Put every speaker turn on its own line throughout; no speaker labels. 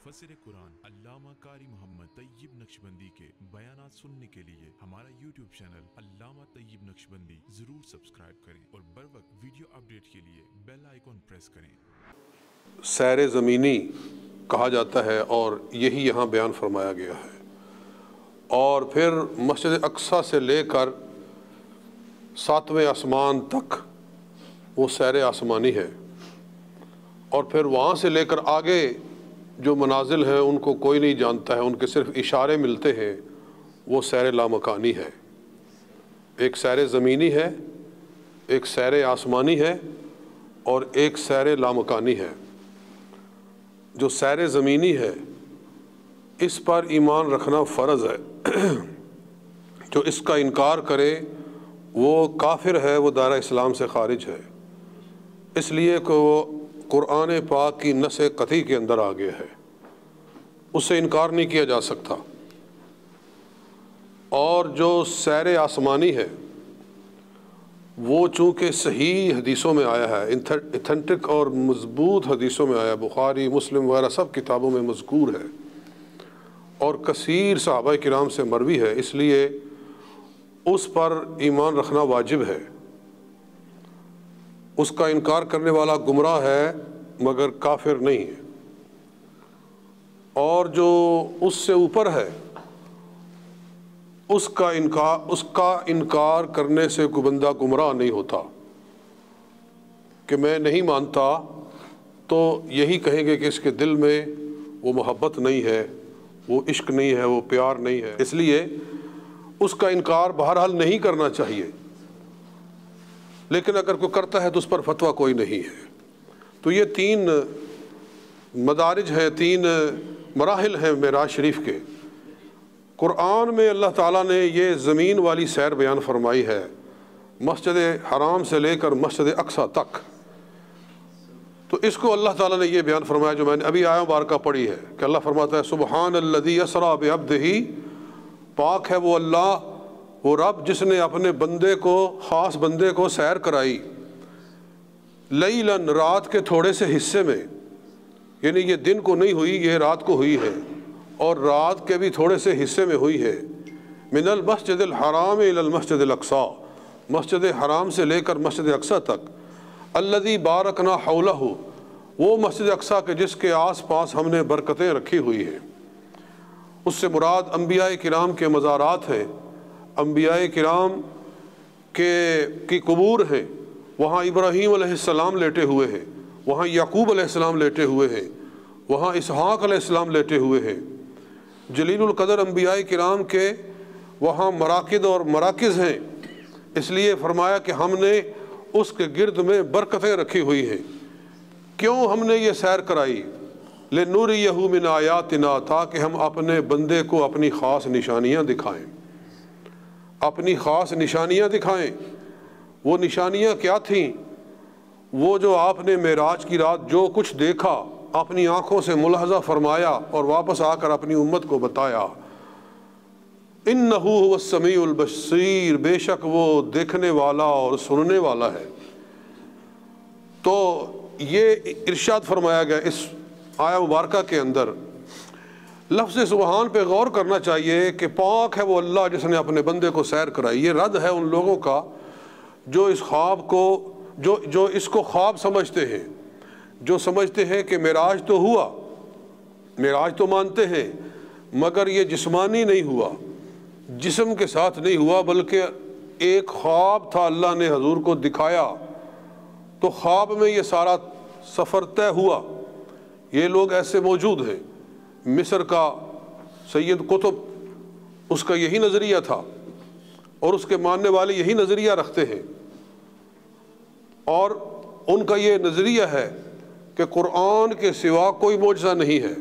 مفسر قرآن علامہ قاری محمد طیب نقشبندی کے بیانات سننے کے لیے ہمارا یوٹیوب چینل علامہ طیب نقشبندی ضرور سبسکرائب کریں اور بر وقت ویڈیو اپڈیٹ کے لیے بیل آئیکن پریس کریں۔
سیر زمینی کہا جاتا ہے اور یہی یہاں بیان فرمایا گیا ہے، اور پھر مسجد اقصیٰ سے لے کر 7ویں آسمان تک وہ سیر آسمانی ہے، اور پھر وہاں سے لے کر آگے جو منازل ہیں ان کو کوئی نہیں جانتا ہے، ان کے صرف اشارے ملتے ہیں، وہ سیر لامکانی ہے۔ ایک سیر زمینی ہے، ایک سیر آسمانی ہے، اور ایک سیر لامکانی ہے۔ جو سیر زمینی ہے اس پر ایمان رکھنا فرض ہے، جو اس کا انکار کرے وہ کافر ہے، وہ دائرہ اسلام سے خارج ہے، اس لیے کہ وہ قرآن پاک کی نص قطعی کے اندر آ گیا ہے، اس سے انکار نہیں کیا جا سکتا۔ اور جو سیر آسمانی ہے وہ چونکہ صحیح حدیثوں میں آیا ہے، ایتھنٹک اور مضبوط حدیثوں میں آیا ہے، بخاری مسلم وغیرہ سب کتابوں میں مذکور ہے، اور کثیر صحابہ کرام سے مروی ہے، اس لیے اس پر ایمان رکھنا واجب ہے۔ اس کا انکار کرنے والا گمراہ ہے مگر کافر نہیں ہے، اور جو اس سے اوپر ہے اس کا انکار کرنے سے کوئی بندہ گمراہ نہیں ہوتا۔ کہ میں نہیں مانتا تو یہی کہیں گے کہ اس کے دل میں وہ محبت نہیں ہے، وہ عشق نہیں ہے، وہ پیار نہیں ہے، اس لیے اس کا انکار بہرحال نہیں کرنا چاہیے، لیکن اگر کوئی کرتا ہے تو اس پر فتویٰ کوئی نہیں ہے۔ تو یہ 3 مدارج ہیں، 3 مراحل ہیں معراج شریف کے۔ قرآن میں اللہ تعالیٰ نے یہ زمین والی سیر بیان فرمائی ہے، مسجد حرام سے لے کر مسجد اقصیٰ تک۔ تو اس کو اللہ تعالیٰ نے یہ بیان فرمایا جو میں نے ابھی آیہ مبارکہ پڑھی ہے، کہ اللہ فرماتا ہے سبحان الذی اسریٰ بعبدہ، پاک ہے وہ اللہ، وہ رب جس نے اپنے بندے کو، خاص بندے کو سیر کرائی، لیلاً رات کے تھوڑے سے حصے میں، یعنی یہ دن کو نہیں ہوئی، یہ رات کو ہوئی ہے، اور رات کے بھی تھوڑے سے حصے میں ہوئی ہے، من المسجد الحرام الی المسجد الاقصیٰ، مسجد حرام سے لے کر مسجد اقصیٰ تک، الذی بارکنا حولہ، وہ مسجد اقصیٰ کے جس کے آس پاس ہم نے برکتیں رکھی ہوئی ہیں۔ اس سے مراد انبیاء کرام کے مزارات ہیں، انبیاء کرام کی قبور ہیں، وہاں ابراہیم علیہ السلام لیٹے ہوئے ہیں، وہاں یعقوب علیہ السلام لیٹے ہوئے ہیں، وہاں اسحاق علیہ السلام لیٹے ہوئے ہیں۔ جلیل القدر انبیاء کرام کے وہاں مراقد اور مراکز ہیں، اس لیے فرمایا کہ ہم نے اس کے گرد میں برکتیں رکھی ہوئی ہیں۔ کیوں ہم نے یہ سیر کرائی؟ لِنُرِيَهُ مِنْ آیاتنا، تاکہ ہم اپنے بندے کو اپنی خاص نشانیاں دکھائیں، اپنی خاص نشانیاں دکھائیں۔ وہ نشانیاں کیا تھیں؟ وہ جو آپ نے معراج کی رات جو کچھ دیکھا، اپنی آنکھوں سے ملاحظہ فرمایا اور واپس آ کر اپنی امت کو بتایا۔ اِنَّهُ هُوَ السَّمِيعُ الْبَصِيرُ، بے شک وہ دیکھنے والا اور سننے والا ہے۔ تو یہ ارشاد فرمایا گیا اس آیہ مبارکہ کے اندر۔ لفظ سبحان پہ غور کرنا چاہیے کہ پاک ہے وہ اللہ جس نے اپنے بندے کو سیر کرائی۔ یہ رد ہے ان لوگوں کا جو اس خواب کو جو اس کو خواب سمجھتے ہیں، جو سمجھتے ہیں کہ معراج تو ہوا، معراج تو مانتے ہیں، مگر یہ جسمانی نہیں ہوا، جسم کے ساتھ نہیں ہوا، بلکہ ایک خواب تھا، اللہ نے حضور کو دکھایا، تو خواب میں یہ سارا سفر طے ہوا۔ یہ لوگ ایسے موجود ہیں۔ مصر کا سید قطب، اس کا یہی نظریہ تھا، اور اس کے ماننے والے یہی نظریہ رکھتے ہیں، اور ان کا یہ نظریہ ہے کہ قرآن کے سوا کوئی معجزہ نہیں ہے۔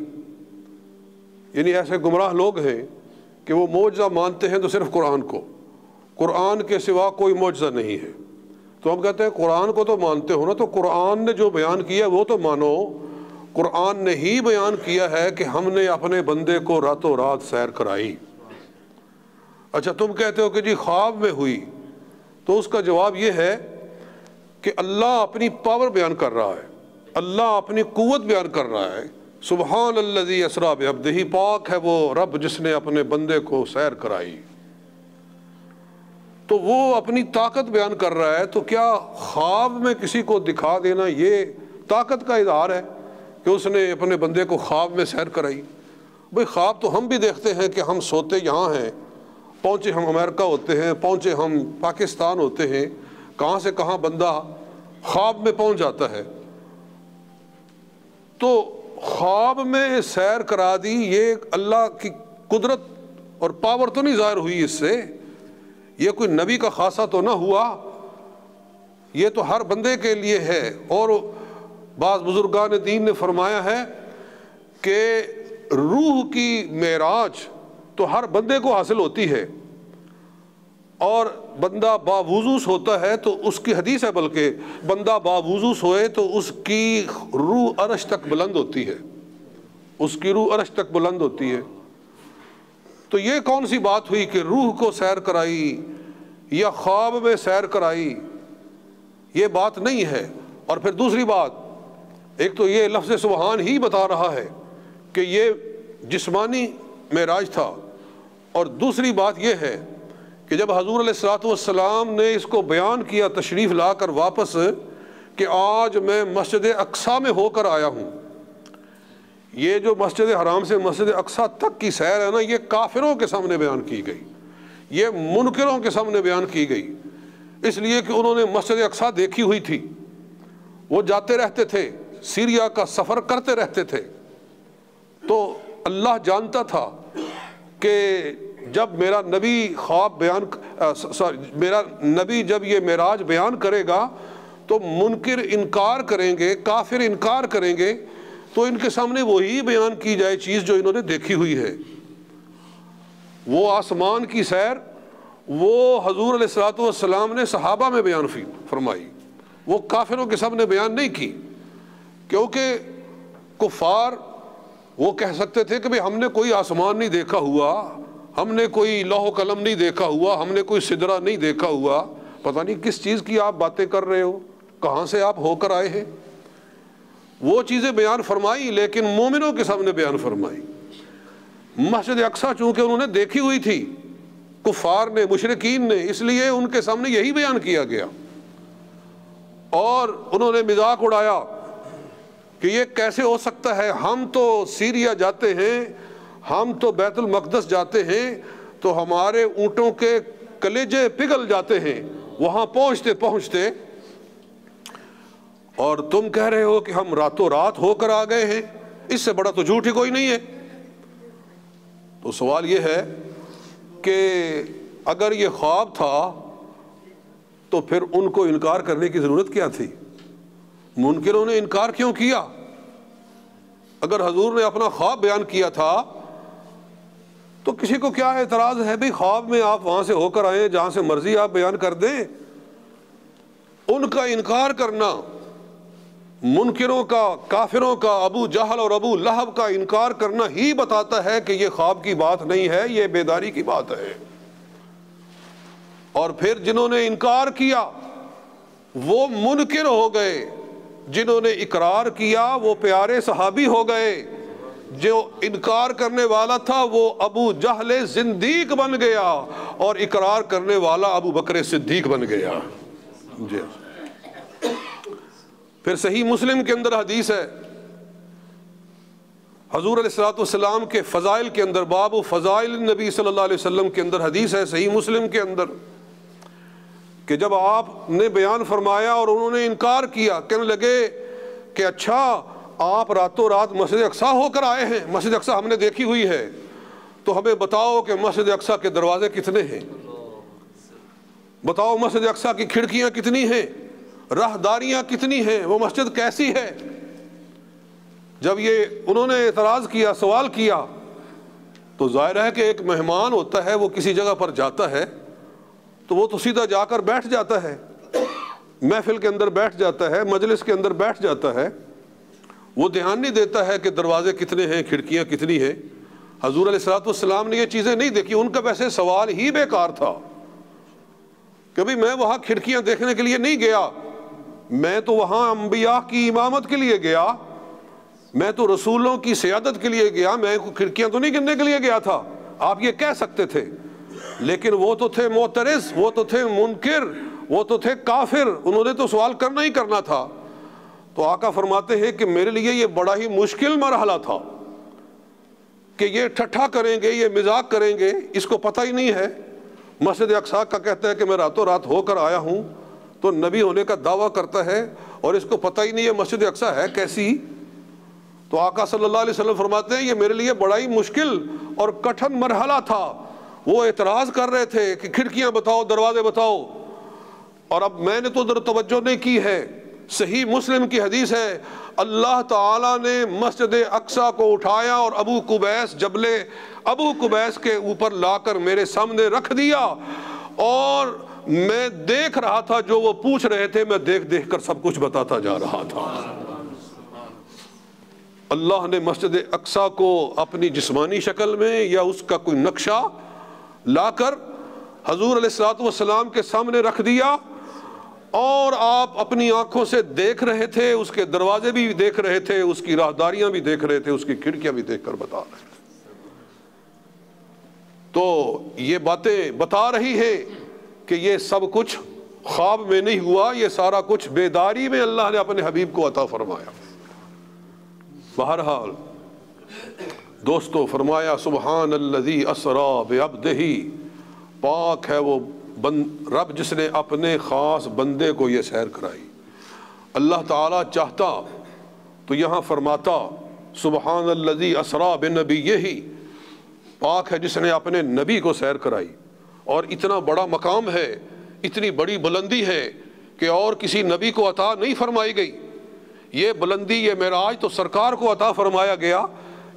یعنی ایسے گمراہ لوگ ہیں کہ وہ معجزہ مانتے ہیں تو صرف قرآن کو، قرآن کے سوا کوئی معجزہ نہیں ہے۔ تو ہم کہتے ہیں قرآن کو تو مانتے ہو نا، تو قرآن نے جو بیان کیا وہ تو مانو۔ قرآن نے ہی بیان کیا ہے کہ ہم نے اپنے بندے کو راتوں رات سیر کرائی۔ اچھا تم کہتے ہو کہ جی خواب میں ہوئی، تو اس کا جواب یہ ہے کہ اللہ اپنی پاور بیان کر رہا ہے، اللہ اپنی قوت بیان کر رہا ہے سبحان الذی اسریٰ بعبدہ، پاک ہے وہ رب جس نے اپنے بندے کو سیر کرائی۔ تو وہ اپنی طاقت بیان کر رہا ہے، تو کیا خواب میں کسی کو دکھا دینا یہ طاقت کا اظہار ہے کہ اس نے اپنے بندے کو خواب میں سیر کرائی؟ بھئی خواب تو ہم بھی دیکھتے ہیں کہ ہم سوتے یہاں ہیں، پہنچے ہم امریکہ ہوتے ہیں، پہنچے ہم پاکستان ہوتے ہیں، کہاں سے کہاں بندہ خواب میں پہنچ جاتا ہے۔ تو خواب میں سیر کرا دی، یہ اللہ کی قدرت اور پاور تو نہیں ظاہر ہوئی اس سے، یہ کوئی نبی کا خاصہ تو نہ ہوا، یہ تو ہر بندے کے لیے ہے۔ اور بعض بزرگان دین نے فرمایا ہے کہ روح کی معراج تو ہر بندے کو حاصل ہوتی ہے، اور بندہ باوضو سوتا ہے تو اس کی حدیث ہے، بلکہ بندہ باوضو سوئے تو اس کی روح عرش تک بلند ہوتی ہے، اس کی روح عرش تک بلند ہوتی ہے۔ تو یہ کون سی بات ہوئی کہ روح کو سیر کرائی یا خواب میں سیر کرائی؟ یہ بات نہیں ہے۔ اور پھر دوسری بات، ایک تو یہ لفظ سبحان ہی بتا رہا ہے کہ یہ جسمانی معراج تھا، اور دوسری بات یہ ہے کہ جب حضور علیہ الصلوۃ والسلام نے اس کو بیان کیا تشریف لا کر واپس کہ آج میں مسجد اقصیٰ میں ہو کر آیا ہوں، یہ جو مسجد حرام سے مسجد اقصیٰ تک کی سیر ہے نا، یہ کافروں کے سامنے بیان کی گئی، یہ منکروں کے سامنے بیان کی گئی، اس لیے کہ انہوں نے مسجد اقصیٰ دیکھی ہوئی تھی، وہ جاتے رہتے تھے، سیریا کا سفر کرتے رہتے تھے۔ تو اللہ جانتا تھا کہ جب میرا نبی میرا نبی جب یہ معراج بیان کرے گا تو منکر انکار کریں گے، کافر انکار کریں گے، تو ان کے سامنے وہی بیان کی جائے چیز جو انہوں نے دیکھی ہوئی ہے۔ وہ آسمان کی سیر وہ حضور علیہ الصلوۃ والسلام نے صحابہ میں بیان فرمائی، وہ کافروں کے سامنے بیان نہیں کی، کیونکہ کفار وہ کہہ سکتے تھے کہ ہم نے کوئی آسمان نہیں دیکھا ہوا، ہم نے کوئی لوح و قلم نہیں دیکھا ہوا، ہم نے کوئی سدرہ نہیں دیکھا ہوا، پتہ نہیں کس چیز کی آپ باتیں کر رہے ہو، کہاں سے آپ ہو کر آئے ہیں۔ وہ چیزیں بیان فرمائی، لیکن مومنوں کے سامنے بیان فرمائی۔ مسجد اقصیٰ چونکہ انہوں نے دیکھی ہوئی تھی، کفار نے، مشرکین نے، اس لیے ان کے سامنے یہی بیان کیا گیا، اور انہوں نے مذاق اڑایا کہ یہ کیسے ہو سکتا ہے، ہم تو سیریا جاتے ہیں، ہم تو بیت المقدس جاتے ہیں تو ہمارے اونٹوں کے کلیجے پگھل جاتے ہیں وہاں پہنچتے پہنچتے، اور تم کہہ رہے ہو کہ ہم راتوں رات ہو کر آ گئے ہیں، اس سے بڑا تو جھوٹ ہی کوئی نہیں ہے۔ تو سوال یہ ہے کہ اگر یہ خواب تھا تو پھر ان کو انکار کرنے کی ضرورت کیا تھی؟ منکروں نے انکار کیوں کیا؟ اگر حضور نے اپنا خواب بیان کیا تھا تو کسی کو کیا اعتراض ہے؟ بھئی خواب میں آپ وہاں سے ہو کر آئیں، جہاں سے مرضی آپ بیان کر دیں۔ ان کا انکار کرنا، منکروں کا، کافروں کا، ابو جہل اور ابو لہب کا انکار کرنا ہی بتاتا ہے کہ یہ خواب کی بات نہیں ہے، یہ بیداری کی بات ہے۔ اور پھر جنہوں نے انکار کیا وہ منکر ہو گئے، جنہوں نے اقرار کیا وہ پیارے صحابی ہو گئے، جو انکار کرنے والا تھا وہ ابو جہل زندیق بن گیا، اور اقرار کرنے والا ابو بکر صدیق بن گیا۔ جی پھر صحیح مسلم کے اندر حدیث ہے، حضور علیہ الصلوۃ والسلام کے فضائل کے اندر، باب فضائل النبی صلی اللہ علیہ وسلم کے اندر حدیث ہے صحیح مسلم کے اندر، کہ جب آپ نے بیان فرمایا اور انہوں نے انکار کیا، کہنے لگے کہ اچھا آپ راتوں رات مسجد اقصیٰ ہو کر آئے ہیں، مسجد اقصیٰ ہم نے دیکھی ہوئی ہے، تو ہمیں بتاؤ کہ مسجد اقصیٰ کے دروازے کتنے ہیں، بتاؤ مسجد اقصیٰ کی کھڑکیاں کتنی ہیں، راہداریاں کتنی ہیں، وہ مسجد کیسی ہے۔ جب یہ انہوں نے اعتراض کیا، سوال کیا، تو ظاہر ہے کہ ایک مہمان ہوتا ہے، وہ کسی جگہ پر جاتا ہے تو وہ تو سیدھا جا کر بیٹھ جاتا ہے، محفل کے اندر بیٹھ جاتا ہے، مجلس کے اندر بیٹھ جاتا ہے، وہ دھیان نہیں دیتا ہے کہ دروازے کتنے ہیں، کھڑکیاں کتنی ہیں۔ حضور علیہ الصلوۃ والسلام نے یہ چیزیں نہیں دیکھی، ان کا ویسے سوال ہی بیکار تھا کہ بھئی میں وہاں کھڑکیاں دیکھنے کے لیے نہیں گیا، میں تو وہاں انبیاء کی امامت کے لیے گیا، میں تو رسولوں کی سیادت کے لیے گیا، میں کھڑکیاں تو نہیں گننے کے لیے گیا تھا، آپ یہ کہہ سکتے تھے، لیکن وہ تو تھے معترض، وہ تو تھے منکر، وہ تو تھے کافر، انہوں نے تو سوال کرنا ہی کرنا تھا۔ تو آقا فرماتے ہیں کہ میرے لیے یہ بڑا ہی مشکل مرحلہ تھا کہ یہ ٹھٹھا کریں گے، یہ مذاق کریں گے، اس کو پتہ ہی نہیں ہے۔ مسجد اقصیٰ کا کہتا ہے کہ میں راتوں رات ہو کر آیا ہوں، تو نبی ہونے کا دعویٰ کرتا ہے اور اس کو پتہ ہی نہیں ہے مسجد اقصیٰ ہے کیسی۔ تو آقا صلی اللہ علیہ وسلم فرماتے ہیں یہ میرے لیے بڑا ہی مشکل اور کٹھن مرحلہ تھا۔ وہ اعتراض کر رہے تھے کہ کھڑکیاں بتاؤ، دروازے بتاؤ، اور اب میں نے تو ادھر توجہ نہیں کی ہے۔ صحیح مسلم کی حدیث ہے، اللہ تعالیٰ نے مسجد اقصیٰ کو اٹھایا اور ابو قبیس، جبل ابو قبیس کے اوپر لا کر میرے سامنے رکھ دیا، اور میں دیکھ رہا تھا جو وہ پوچھ رہے تھے، میں دیکھ دیکھ کر سب کچھ بتاتا جا رہا تھا۔ اللہ نے مسجد اقصیٰ کو اپنی جسمانی شکل میں یا اس کا کوئی نقشہ لا کر حضور علیہ السلام کے سامنے رکھ دیا، اور آپ اپنی آنکھوں سے دیکھ رہے تھے، اس کے دروازے بھی دیکھ رہے تھے، اس کی راہداریاں بھی دیکھ رہے تھے، اس کی کھڑکیاں بھی دیکھ کر بتا رہے تھے۔ تو یہ باتیں بتا رہی ہے کہ یہ سب کچھ خواب میں نہیں ہوا، یہ سارا کچھ بیداری میں اللہ نے اپنے حبیب کو عطا فرمایا۔ بہرحال دوستو، فرمایا سبحان الذی اسری بعبدہ، پاک ہے وہ رب جس نے اپنے خاص بندے کو یہ سیر کرائی۔ اللہ تعالیٰ چاہتا تو یہاں فرماتا سبحان الذی اسری بنبیہ، پاک ہے جس نے اپنے نبی کو سیر کرائی۔ اور اتنا بڑا مقام ہے، اتنی بڑی بلندی ہے کہ اور کسی نبی کو عطا نہیں فرمائی گئی۔ یہ بلندی، یہ معراج تو سرکار کو عطا فرمایا گیا۔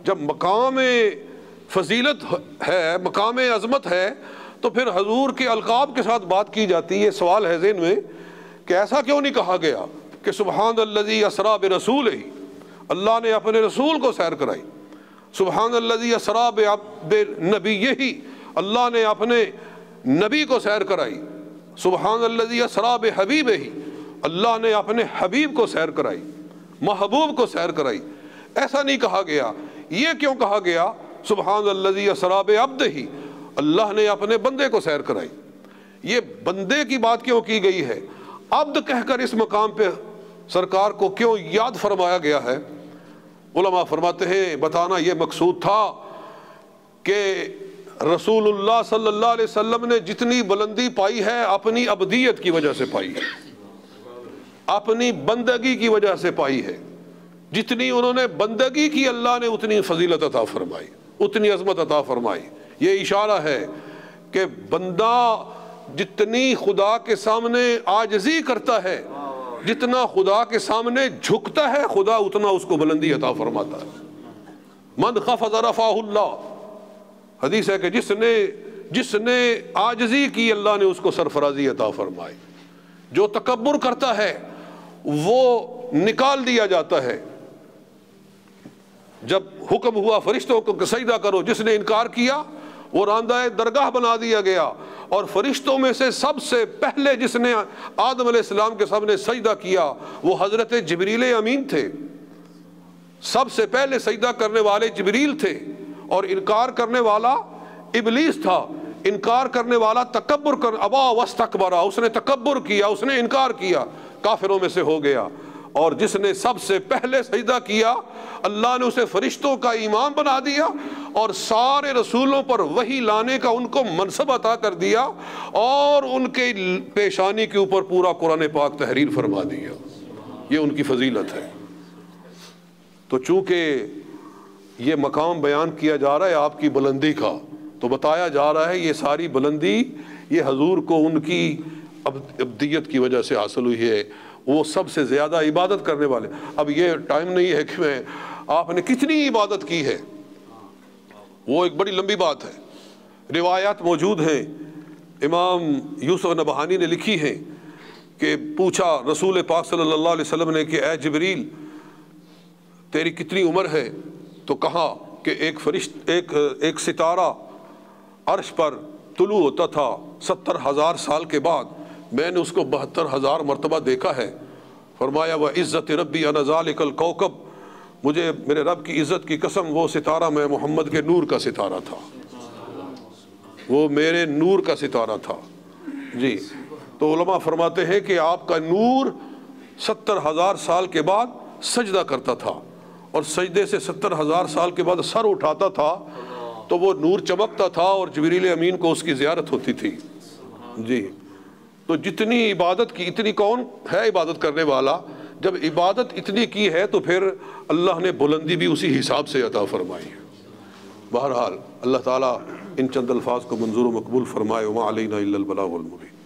جب مقام فضیلت ہے، مقام عظمت ہے، تو پھر حضور کے القاب کے ساتھ بات کی جاتی ہے۔ سوال ہے ذہن میں کہ ایسا کیوں نہیں کہا گیا کہ سبحان الذی اسری برسولہ، اللہ نے اپنے رسول کو سیر کرائی۔ سبحان الذی اسری بنبیہ، اللہ نے اپنے نبی کو سیر کرائی۔ سبحان الذی اسری بحبیبہ، اللہ نے اپنے حبیب کو سیر کرائی، محبوب کو سیر کرائی۔ ایسا نہیں کہا گیا۔ یہ کیوں کہا گیا سبحان الذی اسری بعبدہ، اللہ نے اپنے بندے کو سیر کرائی؟ یہ بندے کی بات کیوں کی گئی ہے؟ عبد کہہ کر اس مقام پہ سرکار کو کیوں یاد فرمایا گیا ہے؟ علماء فرماتے ہیں بتانا یہ مقصود تھا کہ رسول اللہ صلی اللہ علیہ وسلم نے جتنی بلندی پائی ہے اپنی عبدیت کی وجہ سے پائی ہے، اپنی بندگی کی وجہ سے پائی ہے۔ جتنی انہوں نے بندگی کی، اللہ نے اتنی فضیلت عطا فرمائی، اتنی عظمت عطا فرمائی۔ یہ اشارہ ہے کہ بندہ جتنی خدا کے سامنے عاجزی کرتا ہے، جتنا خدا کے سامنے جھکتا ہے، خدا اتنا اس کو بلندی عطا فرماتا ہے۔ من خفض رفعہ اللہ، حدیث ہے کہ جس نے عاجزی کی، اللہ نے اس کو سرفرازی عطا فرمائی۔ جو تکبر کرتا ہے وہ نکال دیا جاتا ہے۔ جب حکم ہوا فرشتوں کو سجدہ کرو، جس نے انکار کیا وہ راندہ درگاہ بنا دیا گیا، اور فرشتوں میں سے سب سے پہلے جس نے آدم علیہ السلام کے سامنے سجدہ کیا وہ حضرت جبریل امین تھے۔ سب سے پہلے سجدہ کرنے والے جبریل تھے، اور انکار کرنے والا ابلیس تھا۔ انکار کرنے والا تکبر کر ابا واستکبر، اس نے تکبر کیا، اس نے انکار کیا، کافروں میں سے ہو گیا۔ اور جس نے سب سے پہلے سجدہ کیا، اللہ نے اسے فرشتوں کا امام بنا دیا، اور سارے رسولوں پر وحی لانے کا ان کو منصب عطا کر دیا، اور ان کے پیشانی کے اوپر پورا قرآن پاک تحریر فرما دیا۔ یہ ان کی فضیلت ہے۔ تو چونکہ یہ مقام بیان کیا جا رہا ہے آپ کی بلندی کا، تو بتایا جا رہا ہے یہ ساری بلندی یہ حضور کو ان کی عبدیت کی وجہ سے حاصل ہوئی ہے۔ وہ سب سے زیادہ عبادت کرنے والے۔ اب یہ ٹائم نہیں ہے کہ آپ نے کتنی عبادت کی ہے، وہ ایک بڑی لمبی بات ہے۔ روایات موجود ہیں، امام یوسف نبہانی نے لکھی ہیں کہ پوچھا رسول پاک صلی اللہ علیہ وسلم نے کہ اے جبریل تیری کتنی عمر ہے؟ تو کہا کہ ایک ستارہ عرش پر طلوع ہوتا تھا 70,000 سال کے بعد، میں نے اس کو 72,000 مرتبہ دیکھا ہے۔ فرمایا وَعِزَّتِ رَبِّي أَنَا ذَلِكَ الْكَوْكَبْ، مجھے میرے رب کی عزت کی قسم وہ ستارہ میں محمد کے نور کا ستارہ تھا، وہ میرے نور کا ستارہ تھا جی۔ تو علماء فرماتے ہیں کہ آپ کا نور 70,000 سال کے بعد سجدہ کرتا تھا، اور سجدے سے 70,000 سال کے بعد سر اٹھاتا تھا تو وہ نور چمکتا تھا، اور جبریل امین کو اس کی زیارت ہوتی تھی جی۔ تو جتنی عبادت کی، اتنی کون ہے عبادت کرنے والا؟ جب عبادت اتنی کی ہے تو پھر اللہ نے بلندی بھی اسی حساب سے عطا فرمائی ہے۔ بہرحال اللہ تعالیٰ ان چند الفاظ کو منظور و مقبول فرمائے۔ وما علینا الا البلاغ المبین۔